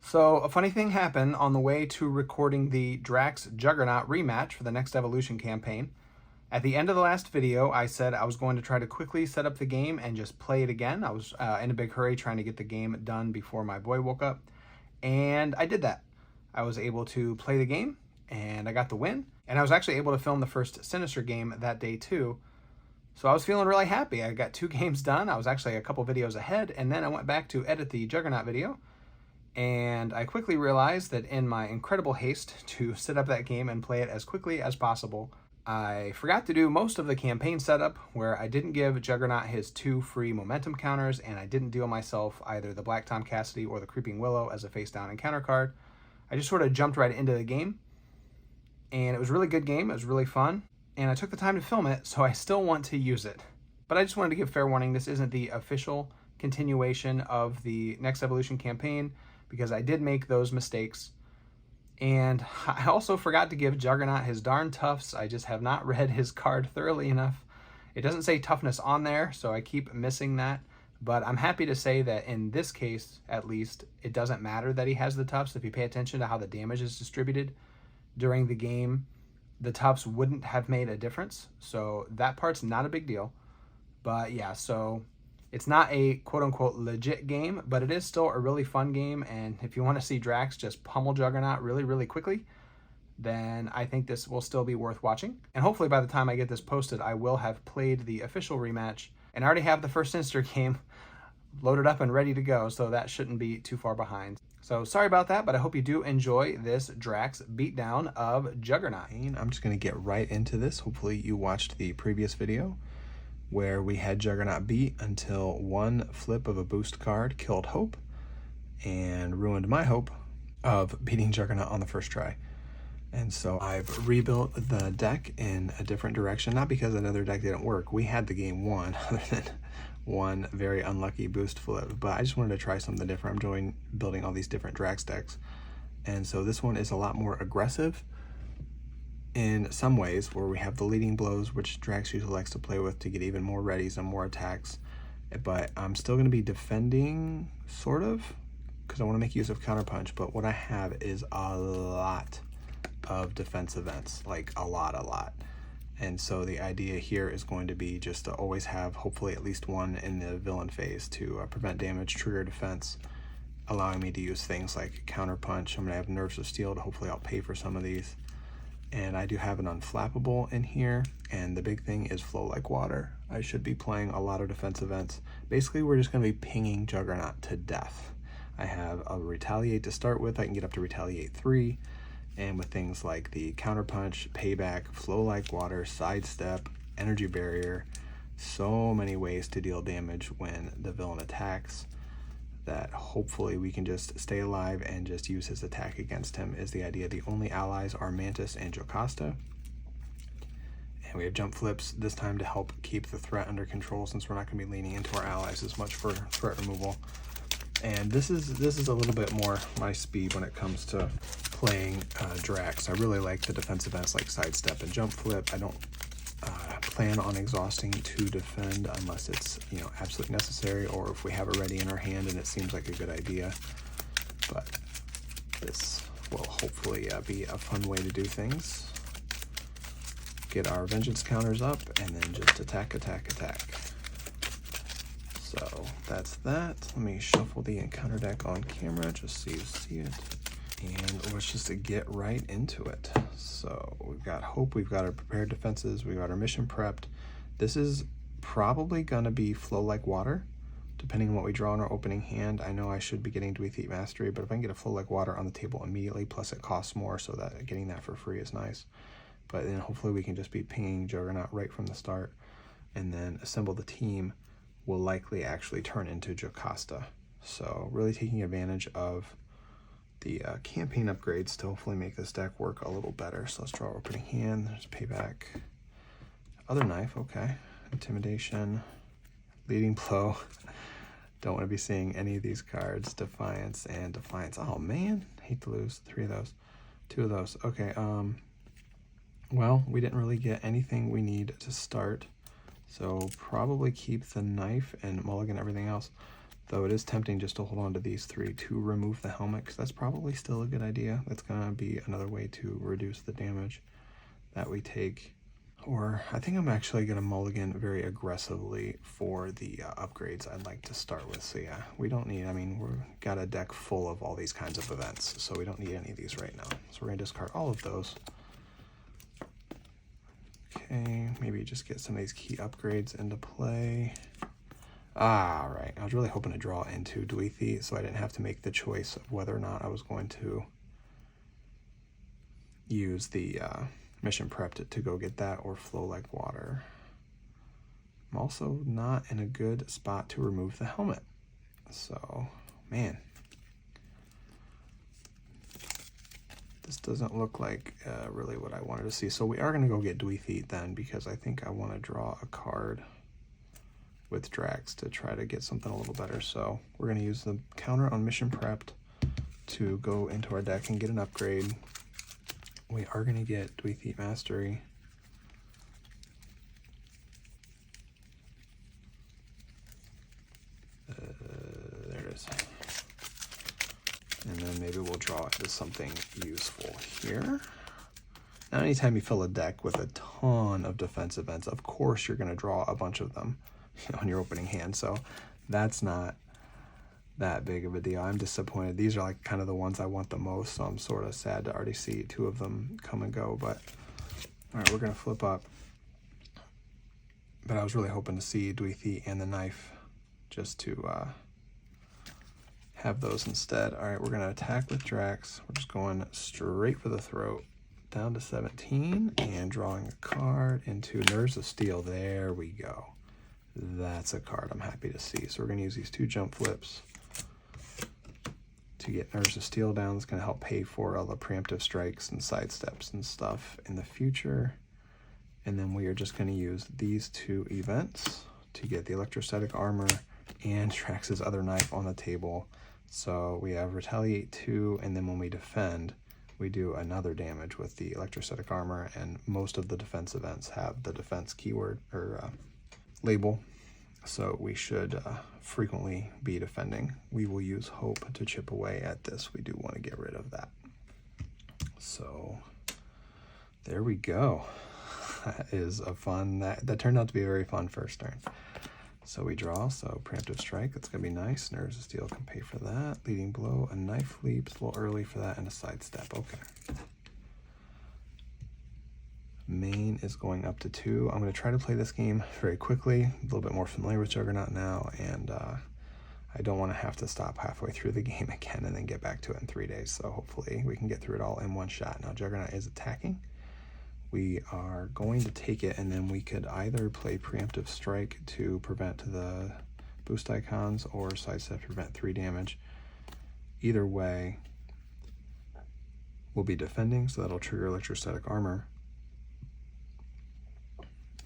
So a funny thing happened on the way to recording the Drax Juggernaut rematch for the Next Evolution campaign. At the end of the last video, I said I was going to try to quickly set up the game and just play it again. I was in a big hurry trying to get the game done before my boy woke up, and I did that. I was able to play the game, and I got the win, and I was actually able to film the first Sinister game that day too. So I was feeling really happy. I got 2 games done. I was actually a couple videos ahead, and then I went back to edit the Juggernaut video, and I quickly realized that in my incredible haste to set up that game and play it as quickly as possible, I forgot to do most of the campaign setup, where I didn't give Juggernaut his 2 free momentum counters, and I didn't deal myself either the Black Tom Cassidy or the Creeping Willow as a face down encounter card. I just sort of jumped right into the game, and it was a really good game. It was really fun, and I took the time to film it, so I still want to use it. But I just wanted to give fair warning, this isn't the official continuation of the Next Evolution campaign, because I did make those mistakes. And I also forgot to give Juggernaut his darn toughs. I just have not read his card thoroughly enough. It doesn't say toughness on there, so I keep missing that. But I'm happy to say that in this case, at least, it doesn't matter that he has the toughs. If you pay attention to how the damage is distributed during the game, the toughs wouldn't have made a difference. So that part's not a big deal. But yeah, so it's not a quote-unquote legit game, but it is still a really fun game, and if you want to see Drax just pummel Juggernaut really, really quickly, then I think this will still be worth watching. And hopefully by the time I get this posted, I will have played the official rematch, and I already have the first Sinister game loaded up and ready to go, so that shouldn't be too far behind. So sorry about that, but I hope you do enjoy this Drax beatdown of Juggernaut. I'm just going to get right into this. Hopefully you watched the previous video, where we had Juggernaut beat until one flip of a boost card killed hope and ruined my hope of beating Juggernaut on the first try. And so I've rebuilt the deck in a different direction, not because another deck didn't work. We had the game won, other than one very unlucky boost flip, but I just wanted to try something different. I'm enjoying building all these different Drax decks. And so this one is a lot more aggressive in some ways, where we have the leading blows, which Drax usually likes to play with to get even more readies and more attacks. But I'm still going to be defending, sort of, because I want to make use of counterpunch. But what I have is a lot of defense events, like a lot. And so the idea here is going to be just to always have, hopefully, at least one in the villain phase to prevent damage, trigger defense, allowing me to use things like counterpunch. I'm going to have Nerves of Steel to hopefully I'll pay for some of these. And I do have an unflappable in here, and the big thing is Flow Like Water. I should be playing a lot of defense events. Basically, we're just going to be pinging Juggernaut to death. I have a Retaliate to start with. I can get up to Retaliate 3, and with things like the Counterpunch, Payback, Flow Like Water, Sidestep, Energy Barrier, so many ways to deal damage when the villain attacks, that hopefully we can just stay alive and just use his attack against him is the idea. The only allies are Mantis and Jocasta. And we have jump flips this time to help keep the threat under control, since we're not going to be leaning into our allies as much for threat removal. And this is a little bit more my speed when it comes to playing Drax. I really like the defense events like Sidestep and Jump Flip. I don't plan on exhausting to defend unless it's, you know, absolutely necessary, or if we have it ready in our hand and it seems like a good idea. But this will hopefully be a fun way to do things. Get our vengeance counters up and then just attack. So that's that. Let me shuffle the encounter deck on camera just so you see it. And let's just get right into it. So we've got hope, we've got our prepared defenses, we've got our mission prepped. This is probably gonna be Flow Like Water, depending on what we draw in our opening hand. I know I should be getting Dweethite Mastery, but if I can get a Flow Like Water on the table immediately, plus it costs more, so that getting that for free is nice. But then hopefully we can just be pinging Juggernaut right from the start, and then Assemble the Team will likely actually turn into Jocasta. So really taking advantage of the campaign upgrades to hopefully make this deck work a little better. So let's draw our opening hand. There's Payback. Other Knife, okay. Intimidation. Leading Blow. Don't want to be seeing any of these cards. Defiance and Defiance. Oh man, hate to lose 3 of those. 2 of those. Okay, well, we didn't really get anything we need to start. So probably keep the Knife and mulligan everything else. Though it is tempting just to hold on to these 3 to remove the helmet, because that's probably still a good idea. That's going to be another way to reduce the damage that we take. Or I think I'm actually going to mulligan very aggressively for the upgrades I'd like to start with. So yeah, we don't need, I mean, we've got a deck full of all these kinds of events, so we don't need any of these right now. So we're going to discard all of those. Okay, maybe just get some of these key upgrades into play. Ah, right. I was really hoping to draw into Dweethi, so I didn't have to make the choice of whether or not I was going to use the mission prep to go get that or flow like water. I'm also not in a good spot to remove the helmet. So, man. This doesn't look like really what I wanted to see. So we are going to go get Dweethi then, because I think I want to draw a card with Drax to try to get something a little better. So we're going to use the counter on mission prepped to go into our deck and get an upgrade. We are going to get Dweethi Mastery. There it is. And then maybe we'll draw into something useful here. Now, anytime you fill a deck with a ton of defense events, of course you're going to draw a bunch of them on your opening hand, so that's not that big of a deal. I'm disappointed. These are like kind of the ones I want the most, so I'm sort of sad to already see 2 of them come and go. But all right, we're gonna flip up. But I was really hoping to see Dweethi and the knife just to have those instead. All right, we're gonna attack with Drax. We're just going straight for the throat, down to 17, and drawing a card into Nerves of Steel. There we go. That's a card I'm happy to see. So we're going to use these 2 jump flips to get Nerves of Steel down. It's going to help pay for all the preemptive strikes and sidesteps and stuff in the future. And then we are just going to use these 2 events to get the electrostatic armor and Drax's other knife on the table. So we have Retaliate 2, and then when we defend, we do another damage with the electrostatic armor, and most of the defense events have the defense keyword or label, so we should frequently be defending. We will use hope to chip away at this. We do want to get rid of that. So there we go. That is a fun, that turned out to be a very fun first turn. So we draw, so preemptive strike, that's gonna be nice. Nerves of Steel can pay for that. Leading blow, a knife leap, it's a little early for that, and a sidestep. Okay. Main is going up to 2. I'm going to try to play this game very quickly. A little bit more familiar with Juggernaut now, and I don't want to have to stop halfway through the game again and then get back to it in 3 days. So hopefully we can get through it all in one shot. Now Juggernaut is attacking. We are going to take it, and then we could either play Preemptive Strike to prevent the boost icons or Sidestep to prevent 3 damage. Either way, we'll be defending, so that'll trigger Electrostatic Armor.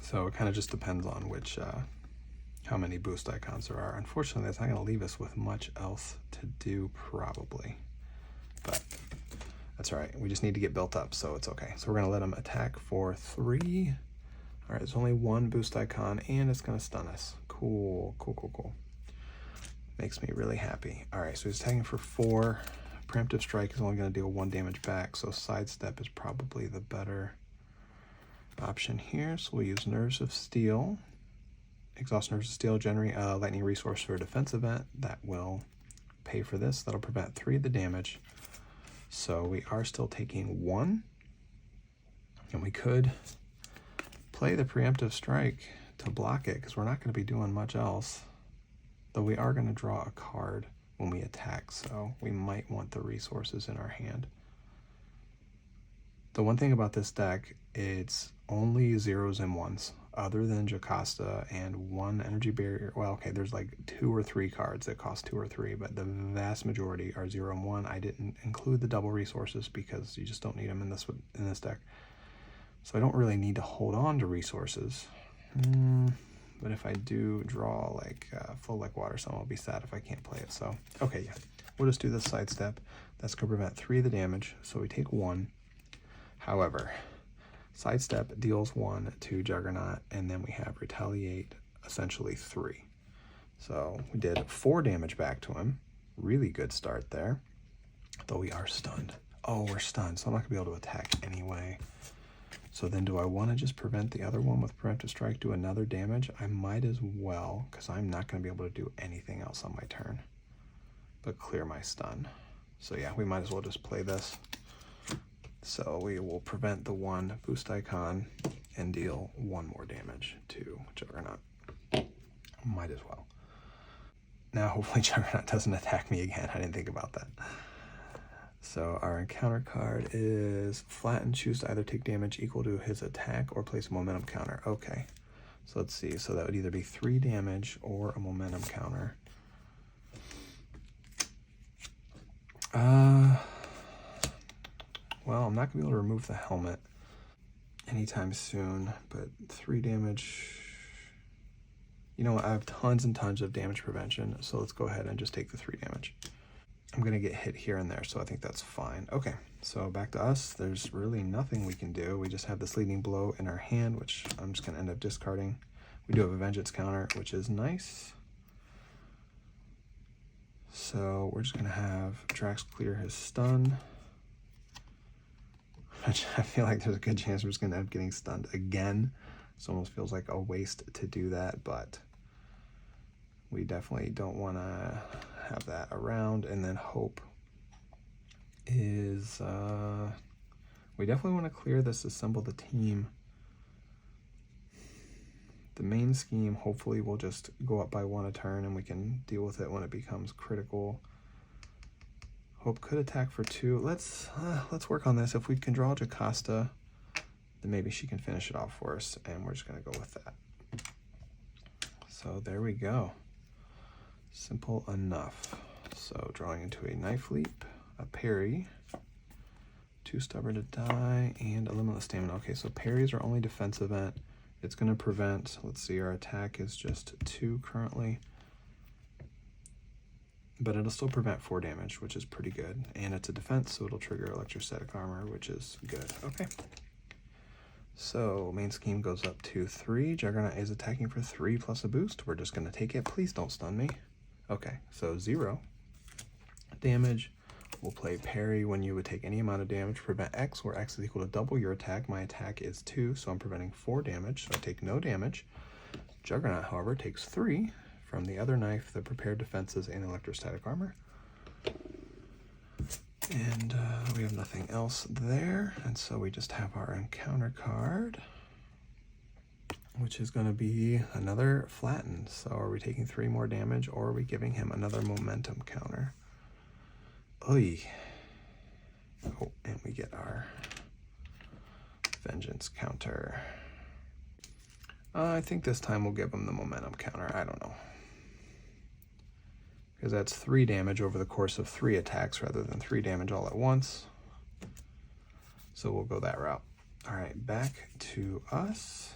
So it kind of just depends on which, how many boost icons there are. Unfortunately, that's not going to leave us with much else to do, probably. But that's all right. We just need to get built up, so it's okay. So we're going to let him attack for 3. All right, there's only 1 boost icon, and it's going to stun us. Cool, cool, cool, cool. Makes me really happy. All right, so he's attacking for 4. Preemptive Strike is only going to deal 1 damage back, so Sidestep is probably the better option here. So we'll use Nerves of Steel. Exhaust Nerves of Steel, generate a lightning resource for a defense event. That will pay for this. That'll prevent 3 of the damage. So we are still taking 1. And we could play the Preemptive Strike to block it, because we're not going to be doing much else. Though we are going to draw a card when we attack, so we might want the resources in our hand. The one thing about this deck, it's only 0s and 1s, other than Jocasta and 1 energy barrier. Well, okay, there's like 2 or 3 cards that cost 2 or 3, but the vast majority are 0 and 1. I didn't include the double resources because you just don't need them in this deck. So I don't really need to hold on to resources. But if I do draw like Flow Like Water, someone will be sad if I can't play it. So, okay, yeah. We'll just do this Sidestep. That's going to prevent 3 of the damage, so we take 1. However, Sidestep deals 1 to Juggernaut, and then we have Retaliate, essentially 3. So we did 4 damage back to him. Really good start there. Though we are stunned. Oh, we're stunned, so I'm not going to be able to attack anyway. So then do I want to just prevent the other one with Preemptive Strike, do another damage? I might as well, because I'm not going to be able to do anything else on my turn. But clear my stun. So yeah, we might as well just play this. So we will prevent the 1 boost icon and deal 1 more damage to Juggernaut. Might as well. Now hopefully Juggernaut doesn't attack me again. I didn't think about that. So our encounter card is flatten. Choose to either take damage equal to his attack or place a momentum counter. Okay. So let's see. So that would either be 3 damage or a momentum counter. Well, I'm not going to be able to remove the helmet anytime soon, but 3 damage. You know what? I have tons and tons of damage prevention, so let's go ahead and just take the 3 damage. I'm going to get hit here and there, so I think that's fine. Okay, so back to us. There's really nothing we can do. We just have this leading blow in our hand, which I'm just going to end up discarding. We do have a vengeance counter, which is nice. So we're just going to have Drax clear his stun. Which I feel like there's a good chance we're just going to end up getting stunned again. This almost feels like a waste to do that, but we definitely don't want to have that around. And then hope is, we definitely want to clear this, assemble the team. The main scheme hopefully will just go up by 1 a turn and we can deal with it when it becomes critical. Hope could attack for 2. Let's work on this. If we can draw Jocasta, then maybe she can finish it off for us, and we're just going to go with that. So there we go. Simple enough. So drawing into a knife leap, a parry, 2 stubborn to die, and a limitless stamina. Okay, so parries are only defense event. It's going to prevent, let's see, our attack is just 2 currently. But it'll still prevent 4 damage, which is pretty good. And it's a defense, so it'll trigger electrostatic armor, which is good. Okay. So main scheme goes up to 3. Juggernaut is attacking for 3 plus a boost. We're just going to take it. Please don't stun me. Okay, so 0 damage. We'll play parry. When you would take any amount of damage, prevent X, where X is equal to double your attack. My attack is 2, so I'm preventing 4 damage, so I take no damage. Juggernaut, however, takes 3 from the other knife, the prepared defenses, and electrostatic armor. And we have nothing else there, and so we just have our encounter card, which is going to be another flatten. So are we taking 3 more damage, or are we giving him another momentum counter? Oy. Oh, and we get our vengeance counter. I think this time we'll give him the momentum counter. I don't know. Because that's 3 damage over the course of 3 attacks rather than 3 damage all at once. So we'll go that route. All right, back to us.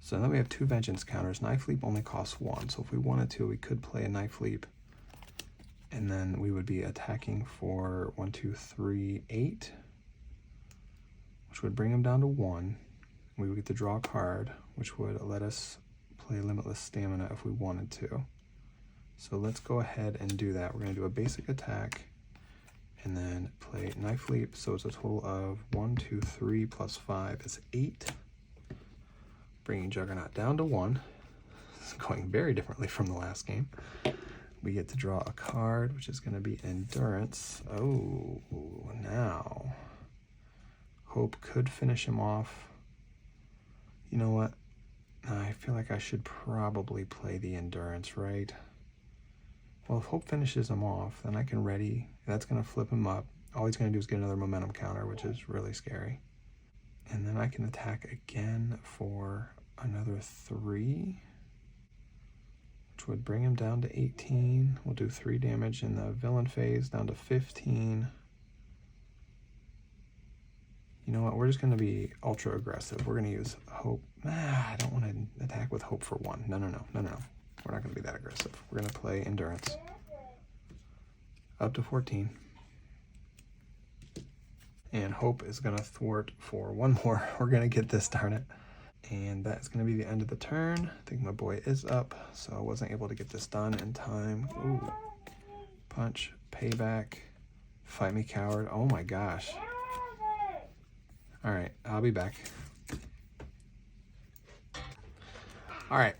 So now we have 2 vengeance counters. Knife leap only costs 1. So if we wanted to, we could play a knife leap. And then we would be attacking for 1, 2, 3, 8. Which would bring him down to 1. We would get to draw a card, which would let us play limitless stamina if we wanted to. So let's go ahead and do that. We're going to do a basic attack and then play knife leap. So it's a total of 1, 2, 3 plus 5 is 8. Bringing Juggernaut down to 1. This is going very differently from the last game. We get to draw a card, which is going to be Endurance. Oh, now Hope could finish him off. You know what? I feel like I should probably play the Endurance, right? Well, if Hope finishes him off, then I can ready. That's going to flip him up. All he's going to do is get another momentum counter, which is really scary. And then I can attack again for another 3, which would bring him down to 18. We'll do 3 damage in the villain phase, down to 15. You know what? We're just going to be ultra aggressive. We're going to use Hope. I don't want to attack with Hope for 1. No. We're not going to be that aggressive. We're going to play Endurance. Up to 14. And Hope is going to thwart for 1 more. We're going to get this, darn it. And that's going to be the end of the turn. I think my boy is up, so I wasn't able to get this done in time. Ooh. Punch, payback, fight me, coward. Oh my gosh. All right, I'll be back. All right,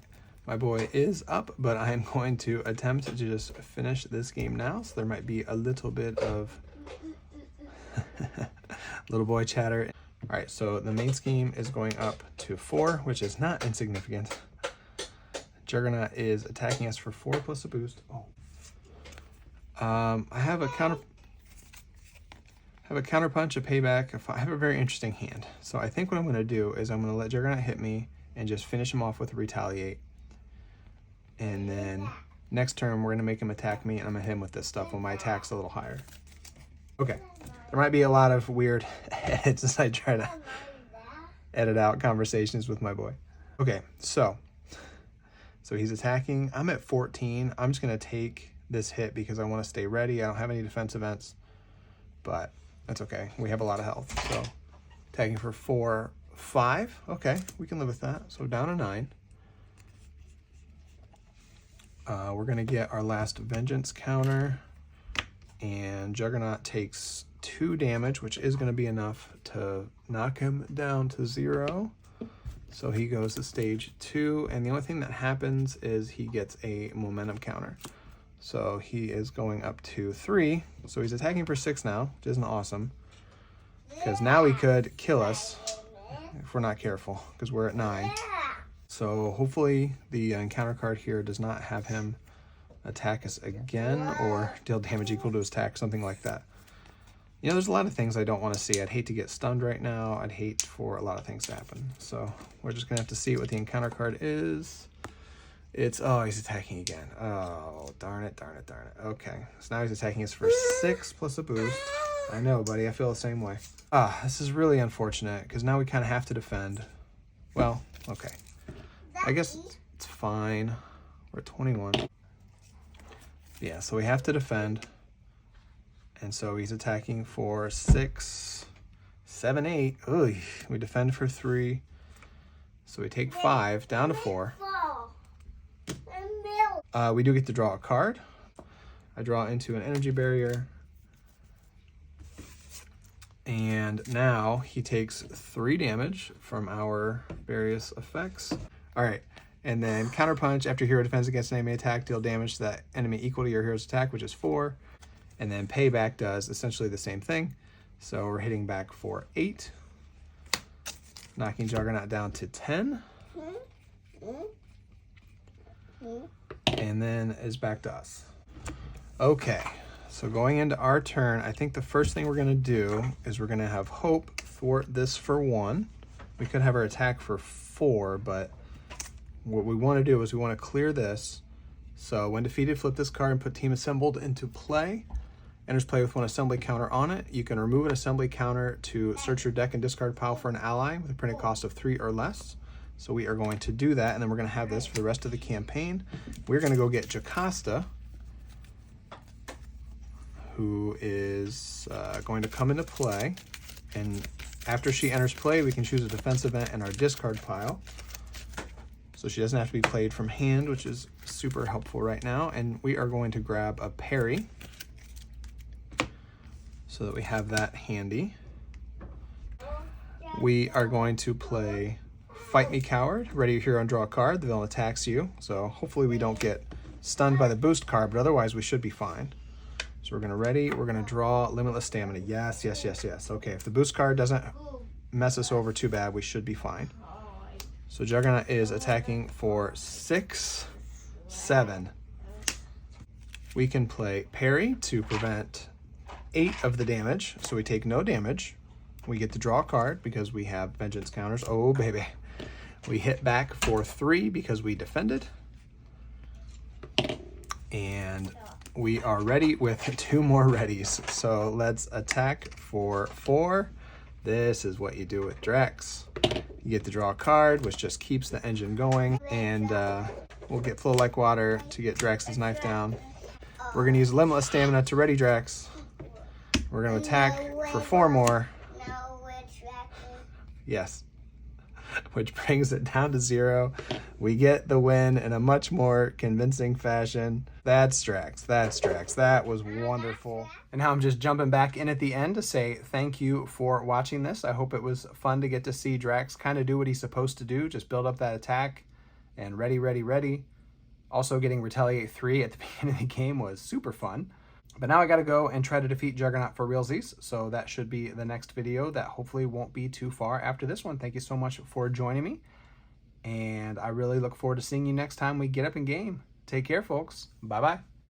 my boy is up, but I am going to attempt to just finish this game now. So there might be a little bit of little boy chatter. All right, so the main scheme is going up to 4, which is not insignificant. Juggernaut is attacking us for 4 plus a boost. Oh. I have a counter punch, a payback. I have a very interesting hand. So I think what I'm going to do is I'm going to let Juggernaut hit me and just finish him off with a retaliate. And then next turn we're going to make him attack me, and I'm going to hit him with this stuff when my attack's a little higher. Okay. There might be a lot of weird edits as I try to edit out conversations with my boy. Okay, so he's attacking. I'm at 14. I'm just going to take this hit because I want to stay ready. I don't have any defense events, but that's okay. We have a lot of health. So attacking for 4, 5. Okay, we can live with that. So down to 9. We're going to get our last vengeance counter, and Juggernaut takes 2 damage, which is going to be enough to knock him down to 0. So he goes to stage 2, and the only thing that happens is he gets a momentum counter. So he is going up to 3. So he's attacking for 6 now, which isn't awesome, because now he could kill us if we're not careful, because we're at 9. So hopefully the encounter card here does not have him attack us again or deal damage equal to his attack, something like that. You know, there's a lot of things I don't want to see. I'd hate to get stunned right now. I'd hate for a lot of things to happen. So we're just going to have to see what the encounter card is. It's, oh, he's attacking again. Oh, darn it, darn it, darn it. Okay, so now he's attacking us for 6 plus a boost. I know, buddy, I feel the same way. This is really unfortunate because now we kind of have to defend. Well, okay. I guess it's fine. We're at 21. Yeah, so we have to defend. And so he's attacking for 6, 7, 8. Ugh, we defend for 3. So we take 5 down to 4. We do get to draw a card. I draw into an energy barrier. And now he takes 3 damage from our various effects. All right, and then counterpunch. After hero defends against an enemy attack, deal damage to that enemy equal to your hero's attack, which is 4. And then payback does essentially the same thing. So we're hitting back for 8. Knocking Juggernaut down to 10. And then is back to us. Okay, so going into our turn, I think the first thing we're going to do is we're going to have Hope thwart this for 1. We could have our attack for 4, but what we want to do is we want to clear this. So when defeated, flip this card and put Team Assembled into play. Enters play with 1 assembly counter on it. You can remove an assembly counter to search your deck and discard pile for an ally with a printed cost of 3 or less. So we are going to do that, and then we're going to have this for the rest of the campaign. We're going to go get Jocasta, who is going to come into play. And after she enters play, we can choose a defense event in our discard pile. So she doesn't have to be played from hand, which is super helpful right now. And we are going to grab a parry so that we have that handy. We are going to play Fight Me Coward. Ready your hero and draw a card. The villain attacks you. So hopefully we don't get stunned by the boost card, but otherwise we should be fine. So we're going to ready. We're going to draw Limitless Stamina. Yes, yes, yes, yes. Okay, if the boost card doesn't mess us over too bad, we should be fine. So Juggernaut is attacking for 6, 7. We can play parry to prevent 8 of the damage. So we take no damage. We get to draw a card because we have vengeance counters. Oh, baby. We hit back for 3 because we defended. And we are ready with 2 more readies. So let's attack for 4. This is what you do with Drax. You get to draw a card, which just keeps the engine going. And we'll get Flow Like Water to get Drax's knife down. We're going to use Limitless Stamina to ready Drax. We're going to attack for 4 more. Yes. which brings it down to 0. We get the win in a much more convincing fashion. That's Drax. That's Drax. That was wonderful. And now I'm just jumping back in at the end to say thank you for watching this. I hope it was fun to get to see Drax kind of do what he's supposed to do, just build up that attack and ready, ready, ready. Also getting Retaliate 3 at the beginning of the game was super fun. But now I got to go and try to defeat Juggernaut for realsies, so that should be the next video that hopefully won't be too far after this one. Thank you so much for joining me, and I really look forward to seeing you next time we get up in game. Take care, folks. Bye-bye.